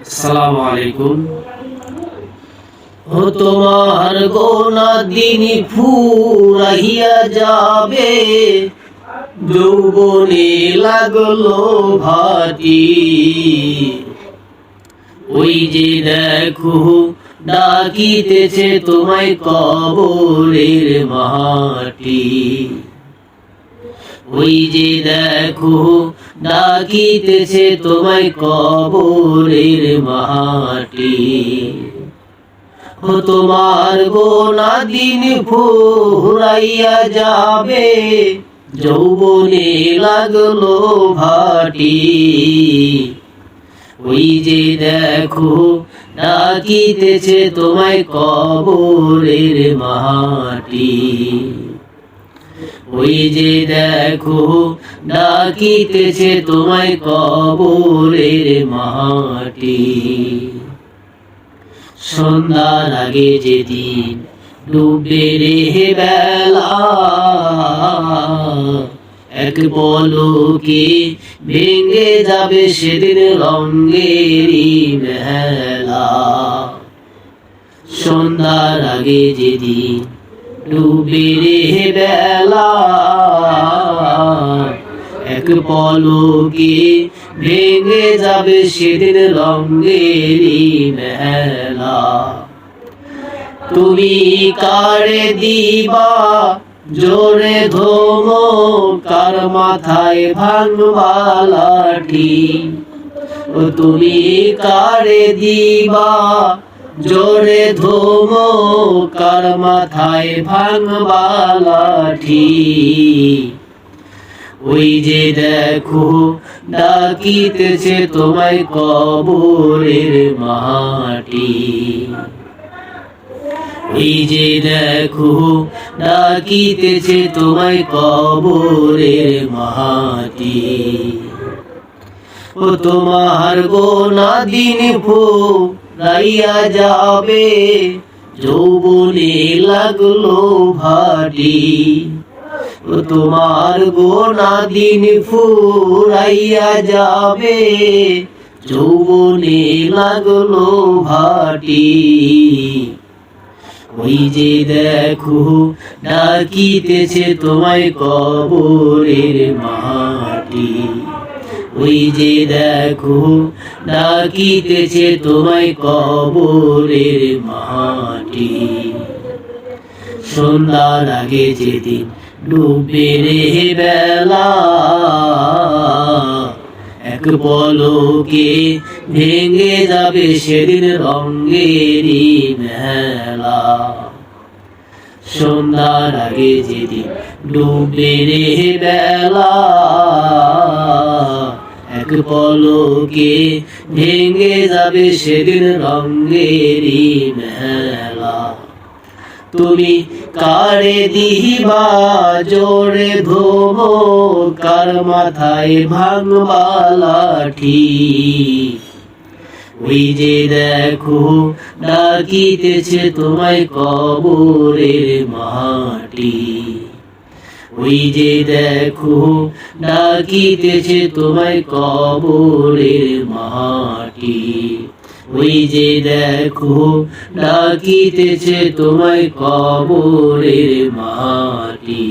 আসসালামু আলাইকুম। ও তোমার গোনা দিন ফুরাইয়া যাবে, যৌবনে লাগলো ভাটি। ওই যে দেখো ডাকিতেছে তোমায় কবরের মাটি। ওই যে দেখো ডাকিতেছে তোমায় কবরের মাটি। ও তোমার গোনা দিন ফুরাইয়া যাবে, যৌবনে লাগলো ভাটি। ওই যে দেখো ডাকিতেছে তোমায় কবরের মাটি। ওই যে দেখো ডাকিতেছে তোমায় কবরের মাটি। সন্ধ্যার আগে যেদিন ডুববে রে বেলা, এক পলকে ভেঙে যাবে সেদিন রঙেরই মেলা। সন্ধ্যার আগে যেদিন ডুবে রে বেলা, এক পলকে ভেঙে যাবে সেদিন রঙেরই মেলা। তুমি কারে দিবা জোরে ধমক, কার মাথায় ভাঙবা লাঠি। ও তুমি কারে দিবা জোরে ধমক, কার মাথায় ভাঙবা লাঠি। ওই যে দেখো ডাকিতেছে তোমায় কবরের মাটি। ওই যে দেখো ডাকিতেছে তোমায় কবরের মাটি। ও তোমার গোনা দিন ফুরাইয়া যাবে, যৌবনে লাগলো ভাটি। ও তোমার গোনা দিন ফুরাইয়া যাবে, যৌবনে লাগলো ভাটি। ওই যে দেখো ডাকিতেছে তোমায় কবরের মাটি। ওই যে দেখো ডাকিতেছে তোমায় কবরের মাটি। সন্ধ্যার আগে যেদিন ডুবে রে বেলা, এক পলকে ভেঙে যাবে সেদিন রঙেরই মেলা। সন্ধ্যার আগে যেদিন ডুবে রে বেলা, এক পলকে ভেঙে যাবে সেদিন রঙেরই মেলা। তুমি কারে দিবা জোরে ধমক, কার মাথায় ভাঙবা লাঠি। ওই যে দেখো ডাকিতেছে তোমায় কবরের মাটি। ওই যে দেখো ডাকিতেছে তোমায় কবরের মাটি। ওই যে দেখো ডাকিতেছে তোমায় কবরের মাটি।